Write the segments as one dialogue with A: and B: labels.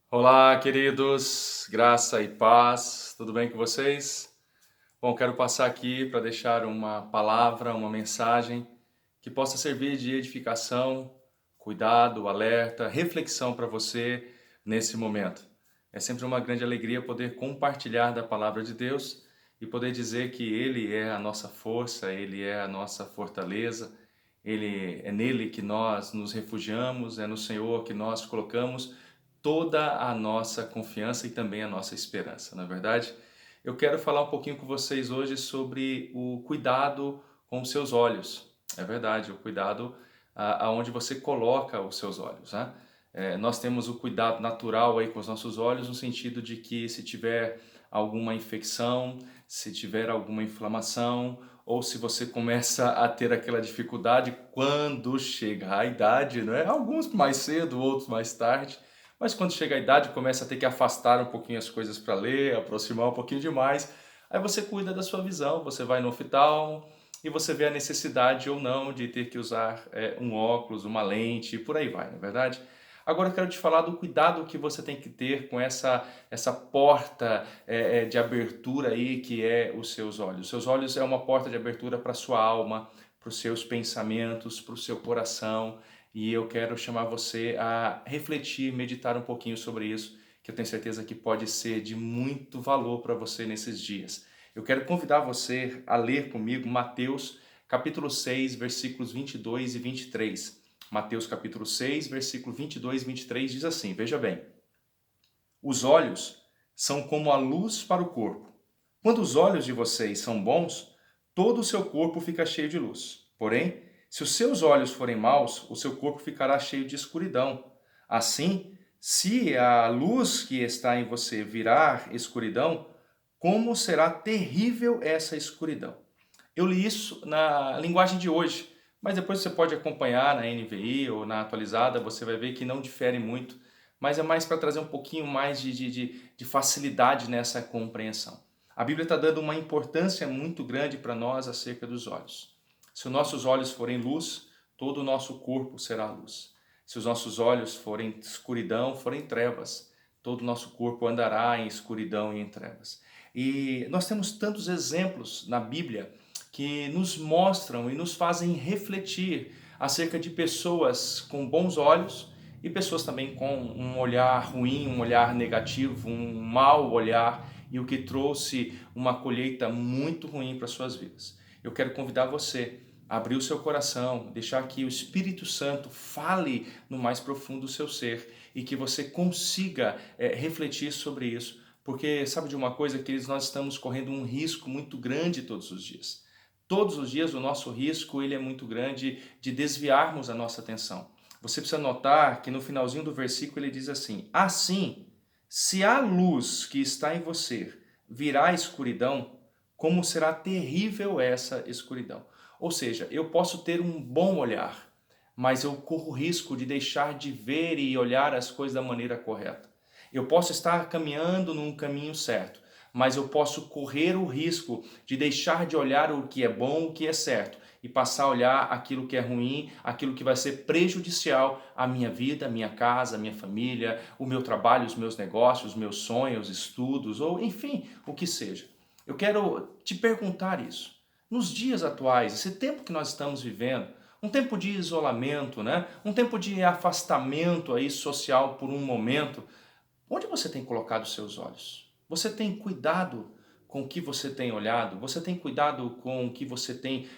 A: Olá, queridos, graça e paz, tudo bem com vocês? Bom, quero passar aqui para deixar uma palavra, uma mensagem que possa servir de edificação, cuidado, alerta, reflexão para você nesse momento. É sempre uma grande alegria poder compartilhar da palavra de Deus e poder dizer que Ele é a nossa força, Ele é a nossa fortaleza, é nele que nós nos refugiamos, é no Senhor que nós colocamos toda a nossa confiança e também a nossa esperança, não é verdade? Eu quero falar um pouquinho com vocês hoje sobre o cuidado com os seus olhos. É verdade, o cuidado aonde você coloca os seus olhos, né? Nós temos o cuidado natural aí com os nossos olhos no sentido de que se tiver alguma infecção, se tiver alguma inflamação, ou se você começa a ter aquela dificuldade quando chega a idade, não é? Alguns mais cedo, outros mais tarde, mas quando chega a idade, começa a ter que afastar um pouquinho as coisas para ler, aproximar um pouquinho demais. Aí você cuida da sua visão, você vai no oftalmo e você vê a necessidade ou não de ter que usar um óculos, uma lente, e por aí vai, não é verdade? Agora eu quero te falar do cuidado que você tem que ter com essa porta de abertura aí que é os seus olhos. Os seus olhos é uma porta de abertura para a sua alma, para os seus pensamentos, para o seu coração. E eu quero chamar você a refletir, meditar um pouquinho sobre isso, que eu tenho certeza que pode ser de muito valor para você nesses dias. Eu quero convidar você a ler comigo Mateus capítulo 6, versículos 22 e 23. Mateus capítulo 6, versículo 22 e 23 diz assim, veja bem: os olhos são como a luz para o corpo. Quando os olhos de vocês são bons, todo o seu corpo fica cheio de luz. Porém, se os seus olhos forem maus, o seu corpo ficará cheio de escuridão. Assim, se a luz que está em você virar escuridão, como será terrível essa escuridão? Eu li isso na linguagem de hoje, mas depois você pode acompanhar na NVI ou na atualizada, você vai ver que não difere muito, mas é mais para trazer um pouquinho mais de facilidade nessa compreensão. A Bíblia está dando uma importância muito grande para nós acerca dos olhos. Se os nossos olhos forem luz, todo o nosso corpo será luz. Se os nossos olhos forem escuridão, forem trevas, todo o nosso corpo andará em escuridão e em trevas. E nós temos tantos exemplos na Bíblia que nos mostram e nos fazem refletir acerca de pessoas com bons olhos e pessoas também com um olhar ruim, um olhar negativo, um mau olhar e o que trouxe uma colheita muito ruim para suas vidas. Eu quero convidar você a abrir o seu coração, deixar que o Espírito Santo fale no mais profundo do seu ser e que você consiga refletir sobre isso, porque sabe de uma coisa, queridos, nós estamos correndo um risco muito grande todos os dias. Todos os dias o nosso risco ele é muito grande de desviarmos a nossa atenção. Você precisa notar que no finalzinho do versículo ele diz assim: assim, se a luz que está em você virar escuridão, como será terrível essa escuridão. Ou seja, eu posso ter um bom olhar, mas eu corro o risco de deixar de ver e olhar as coisas da maneira correta. Eu posso estar caminhando num caminho certo, mas eu posso correr o risco de deixar de olhar o que é bom, o que é certo, e passar a olhar aquilo que é ruim, aquilo que vai ser prejudicial à minha vida, à minha casa, à minha família, o meu trabalho, os meus negócios, os meus sonhos, estudos, ou enfim, o que seja. Eu quero te perguntar isso. Nos dias atuais, esse tempo que nós estamos vivendo, um tempo de isolamento, né? Um tempo de afastamento aí social por um momento, onde você tem colocado os seus olhos? Você tem cuidado com o que você tem olhado? Você tem cuidado com o que você tem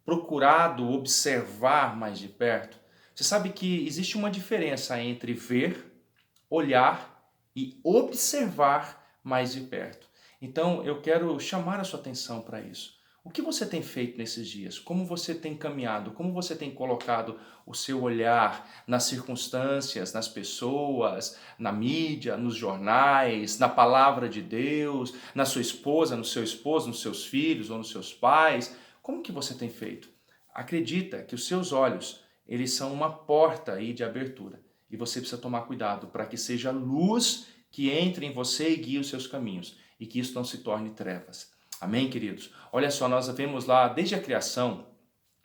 A: procurado observar mais de perto? Você sabe que existe uma diferença entre ver, olhar e observar mais de perto. Então eu quero chamar a sua atenção para isso. O que você tem feito nesses dias? Como você tem caminhado? Como você tem colocado o seu olhar nas circunstâncias, nas pessoas, na mídia, nos jornais, na palavra de Deus, na sua esposa, no seu esposo, nos seus filhos ou nos seus pais? Como que você tem feito? Acredita que os seus olhos, eles são uma porta aí de abertura. E você precisa tomar cuidado para que seja luz que entre em você e guie os seus caminhos. E que isso não se torne trevas. Amém, queridos? Olha só, nós vemos lá desde a criação,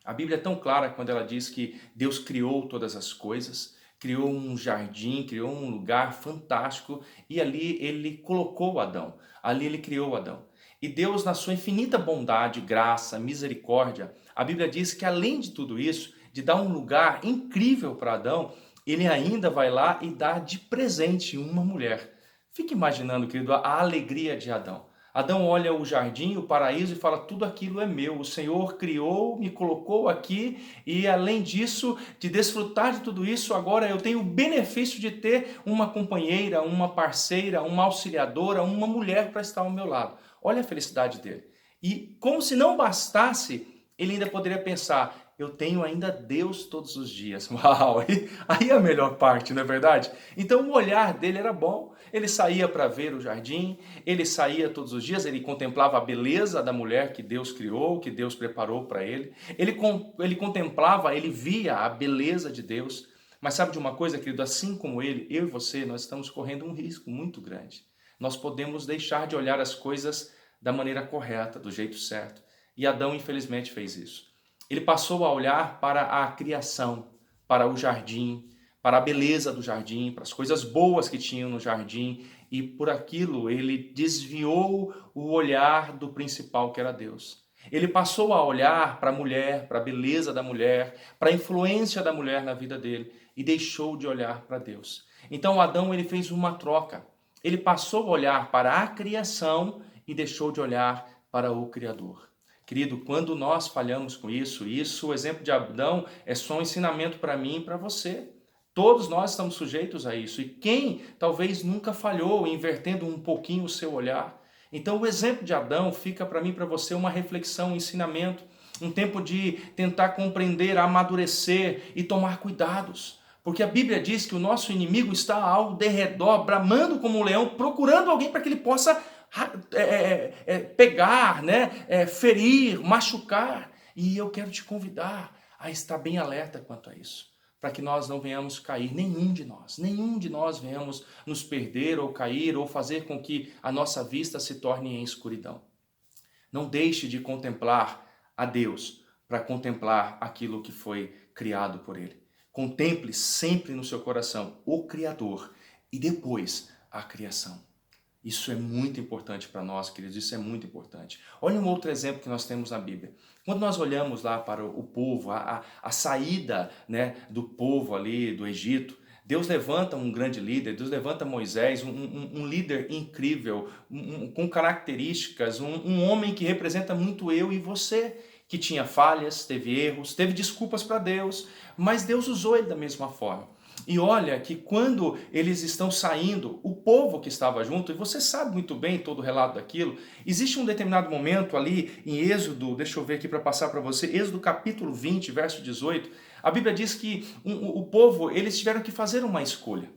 A: a Bíblia é tão clara quando ela diz que Deus criou todas as coisas, criou um jardim, criou um lugar fantástico e ali ele colocou Adão, ali ele criou Adão. E Deus, na sua infinita bondade, graça, misericórdia, a Bíblia diz que além de tudo isso, de dar um lugar incrível para Adão, ele ainda vai lá e dá de presente uma mulher. Fique imaginando, querido, a alegria de Adão. Adão olha o jardim, o paraíso e fala: tudo aquilo é meu. O Senhor criou, me colocou aqui e além disso, de desfrutar de tudo isso, agora eu tenho o benefício de ter uma companheira, uma parceira, uma auxiliadora, uma mulher para estar ao meu lado. Olha a felicidade dele. E como se não bastasse, ele ainda poderia pensar: eu tenho ainda Deus todos os dias. Uau! Aí é a melhor parte, não é verdade? Então o olhar dele era bom. Ele saía para ver o jardim, ele saía todos os dias, ele contemplava a beleza da mulher que Deus criou, que Deus preparou para ele. Ele contemplava, ele via a beleza de Deus. Mas sabe de uma coisa, querido? Assim como ele, eu e você, nós estamos correndo um risco muito grande. Nós podemos deixar de olhar as coisas da maneira correta, do jeito certo. E Adão, infelizmente, fez isso. Ele passou a olhar para a criação, para o jardim, para a beleza do jardim, para as coisas boas que tinham no jardim, e por aquilo ele desviou o olhar do principal que era Deus. Ele passou a olhar para a mulher, para a beleza da mulher, para a influência da mulher na vida dele, e deixou de olhar para Deus. Então Adão ele fez uma troca. Ele passou a olhar para a criação e deixou de olhar para o Criador. Querido, quando nós falhamos com isso, o exemplo de Adão é só um ensinamento para mim e para você. Todos nós estamos sujeitos a isso. E quem talvez nunca falhou, invertendo um pouquinho o seu olhar? Então o exemplo de Adão fica para mim e para você uma reflexão, um ensinamento, um tempo de tentar compreender, amadurecer e tomar cuidados. Porque a Bíblia diz que o nosso inimigo está ao derredor, bramando como um leão, procurando alguém para que ele possa pegar, né? Ferir, machucar. E eu quero te convidar a estar bem alerta quanto a isso, para que nós não venhamos cair, nenhum de nós venhamos nos perder ou cair ou fazer com que a nossa vista se torne em escuridão. Não deixe de contemplar a Deus para contemplar aquilo que foi criado por Ele. Contemple sempre no seu coração o Criador e depois a criação. Isso é muito importante para nós, queridos, isso é muito importante. Olha um outro exemplo que nós temos na Bíblia. Quando nós olhamos lá para o povo, a saída, né, do povo ali do Egito, Deus levanta um grande líder, Deus levanta Moisés, um líder incrível, com características, um homem que representa muito eu e você, que tinha falhas, teve erros, teve desculpas para Deus, mas Deus usou ele da mesma forma. E olha que quando eles estão saindo, o povo que estava junto, e você sabe muito bem todo o relato daquilo, existe um determinado momento ali em Êxodo, deixa eu ver aqui para passar para você, Êxodo capítulo 20, verso 18, a Bíblia diz que o povo, eles tiveram que fazer uma escolha.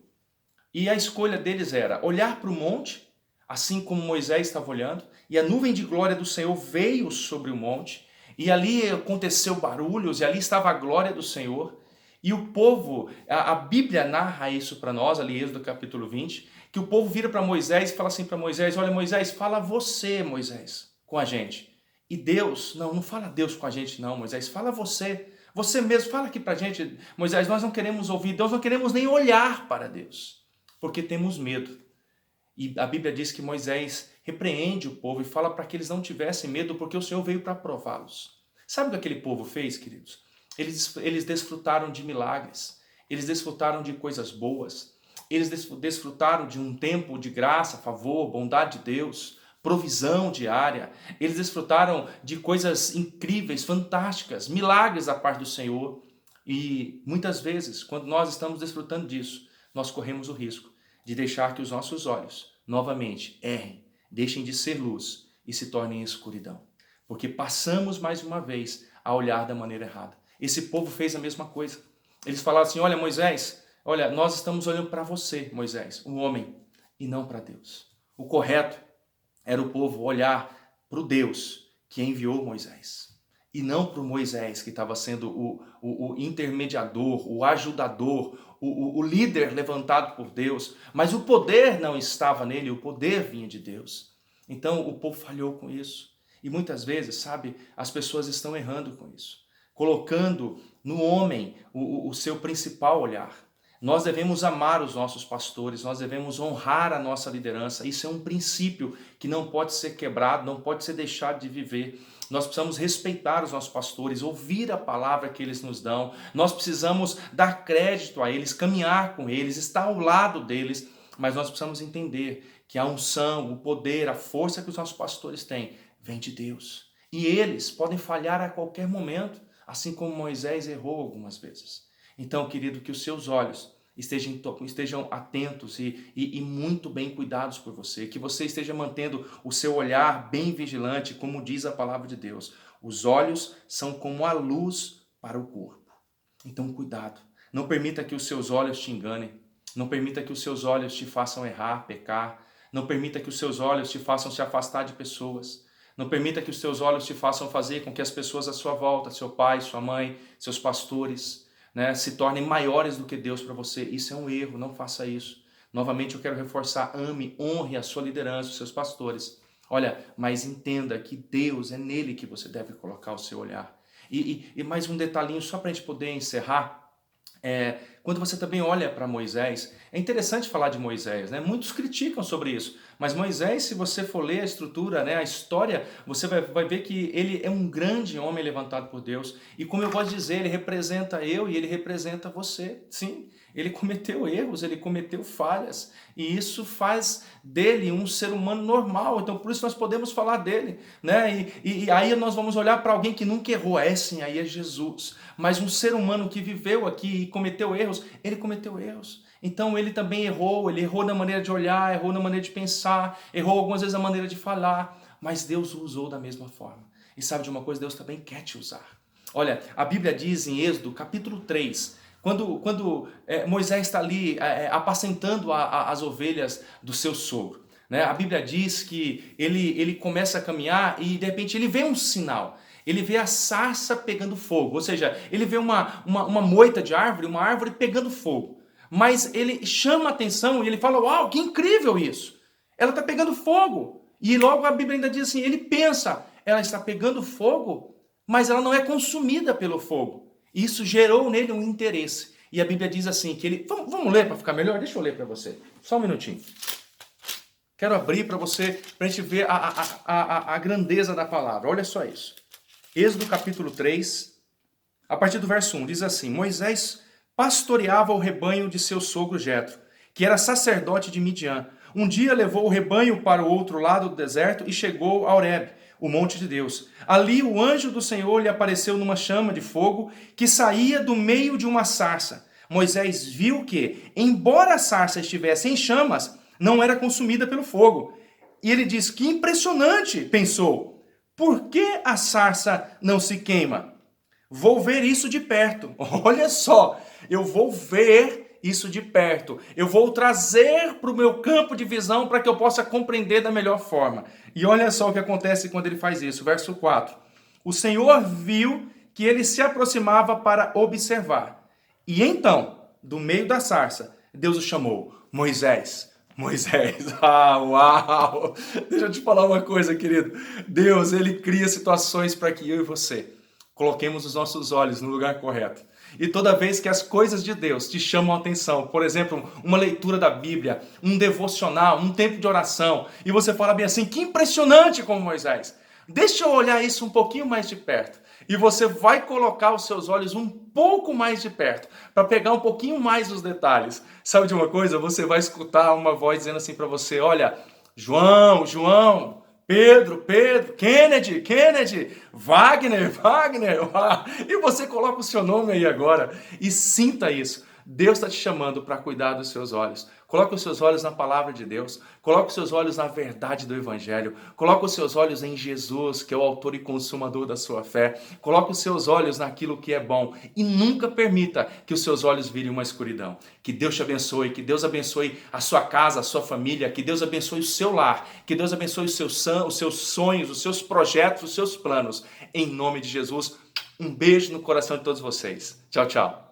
A: E a escolha deles era olhar para o monte, assim como Moisés estava olhando, e a nuvem de glória do Senhor veio sobre o monte, e ali aconteceu barulhos, e ali estava a glória do Senhor. E o povo, a Bíblia narra isso para nós, ali Êxodo capítulo 20, que o povo vira para Moisés e fala assim para Moisés: olha Moisés, fala você, Moisés, com a gente. E Deus, não fala Deus com a gente não, Moisés, fala você. Você mesmo, fala aqui para a gente, Moisés, nós não queremos ouvir Deus, não queremos nem olhar para Deus, porque temos medo. E a Bíblia diz que Moisés repreende o povo e fala para que eles não tivessem medo, porque o Senhor veio para prová-los. Sabe o que aquele povo fez, queridos? Eles desfrutaram de milagres, eles desfrutaram de coisas boas, eles desfrutaram de um tempo de graça, favor, bondade de Deus, provisão diária, eles desfrutaram de coisas incríveis, fantásticas, milagres da parte do Senhor. E muitas vezes, quando nós estamos desfrutando disso, nós corremos o risco de deixar que os nossos olhos, novamente, errem, deixem de ser luz e se tornem escuridão. Porque passamos mais uma vez a olhar da maneira errada. Esse povo fez a mesma coisa. Eles falaram assim: olha Moisés, olha, nós estamos olhando para você, Moisés, o homem, e não para Deus. O correto era o povo olhar para o Deus que enviou Moisés. E não para o Moisés que estava sendo o intermediador, o ajudador, o líder levantado por Deus. Mas o poder não estava nele, o poder vinha de Deus. Então o povo falhou com isso. E muitas vezes, sabe, as pessoas estão errando com isso, colocando no homem o seu principal olhar. Nós devemos amar os nossos pastores, nós devemos honrar a nossa liderança. Isso é um princípio que não pode ser quebrado, não pode ser deixado de viver. Nós precisamos respeitar os nossos pastores, ouvir a palavra que eles nos dão. Nós precisamos dar crédito a eles, caminhar com eles, estar ao lado deles. Mas nós precisamos entender que a unção, o poder, a força que os nossos pastores têm, vem de Deus. E eles podem falhar a qualquer momento, assim como Moisés errou algumas vezes. Então, querido, que os seus olhos estejam atentos e muito bem cuidados por você, que você esteja mantendo o seu olhar bem vigilante, como diz a palavra de Deus. Os olhos são como a luz para o corpo. Então, cuidado. Não permita que os seus olhos te enganem. Não permita que os seus olhos te façam errar, pecar. Não permita que os seus olhos te façam se afastar de pessoas. Não permita que os seus olhos te façam fazer com que as pessoas à sua volta, seu pai, sua mãe, seus pastores, se tornem maiores do que Deus para você. Isso é um erro, não faça isso. Novamente eu quero reforçar, ame, honre a sua liderança, os seus pastores. Olha, mas entenda que Deus, é nele que você deve colocar o seu olhar. E mais um detalhinho, só para a gente poder encerrar. Quando você também olha para Moisés, é interessante falar de Moisés, né? Muitos criticam sobre isso, mas Moisés, se você for ler a estrutura, a história, você vai ver que ele é um grande homem levantado por Deus, e como eu gosto de dizer, ele representa eu e ele representa você. Sim, ele cometeu erros, ele cometeu falhas, e isso faz dele um ser humano normal. Então por isso nós podemos falar dele, né? E aí nós vamos olhar para alguém que nunca errou, sim, aí é Jesus. Mas um ser humano que viveu aqui e cometeu erros, ele cometeu erros. Então ele também errou, ele errou na maneira de olhar, errou na maneira de pensar, errou algumas vezes na maneira de falar, mas Deus o usou da mesma forma. E sabe de uma coisa? Deus também quer te usar. Olha, a Bíblia diz em Êxodo, capítulo 3, quando Moisés está ali apacentando as ovelhas do seu sogro, né? A Bíblia diz que ele começa a caminhar e de repente ele vê um sinal. Ele vê a sarça pegando fogo, ou seja, ele vê uma moita de árvore, uma árvore pegando fogo. Mas ele chama a atenção e ele fala, uau, que incrível isso! Ela está pegando fogo. E logo a Bíblia ainda diz assim, ele pensa, ela está pegando fogo, mas ela não é consumida pelo fogo. Isso gerou nele um interesse. E a Bíblia diz assim, que ele... Vamos ler para ficar melhor? Deixa eu ler para você. Só um minutinho. Quero abrir para você, para a gente ver a grandeza da palavra. Olha só isso. Êxodo capítulo 3, a partir do verso 1, diz assim, Moisés pastoreava o rebanho de seu sogro Jetro, que era sacerdote de Midian. Um dia levou o rebanho para o outro lado do deserto e chegou a Horebe, o monte de Deus. Ali o anjo do Senhor lhe apareceu numa chama de fogo que saía do meio de uma sarça. Moisés viu que, embora a sarça estivesse em chamas, não era consumida pelo fogo. E ele diz, que impressionante, pensou. Por que a sarça não se queima? Vou ver isso de perto. Olha só, eu vou ver isso de perto. Eu vou trazer para o meu campo de visão para que eu possa compreender da melhor forma. E olha só o que acontece quando ele faz isso. Verso 4. O Senhor viu que ele se aproximava para observar. E então, do meio da sarça, Deus o chamou. Moisés. Uau! Deixa eu te falar uma coisa, querido. Deus, ele cria situações para que eu e você coloquemos os nossos olhos no lugar correto. E toda vez que as coisas de Deus te chamam a atenção, por exemplo, uma leitura da Bíblia, um devocional, um tempo de oração, e você fala bem assim, que impressionante como Moisés. Deixa eu olhar isso um pouquinho mais de perto. E você vai colocar os seus olhos um pouco mais de perto, para pegar um pouquinho mais os detalhes. Sabe de uma coisa? Você vai escutar uma voz dizendo assim para você, olha, João, Pedro, Kennedy, Wagner. E você coloca o seu nome aí agora e sinta isso. Deus está te chamando para cuidar dos seus olhos. Coloque os seus olhos na palavra de Deus. Coloque os seus olhos na verdade do Evangelho. Coloque os seus olhos em Jesus, que é o autor e consumador da sua fé. Coloque os seus olhos naquilo que é bom. E nunca permita que os seus olhos virem uma escuridão. Que Deus te abençoe. Que Deus abençoe a sua casa, a sua família. Que Deus abençoe o seu lar. Que Deus abençoe os seus sonhos, os seus projetos, os seus planos. Em nome de Jesus, um beijo no coração de todos vocês. Tchau, tchau.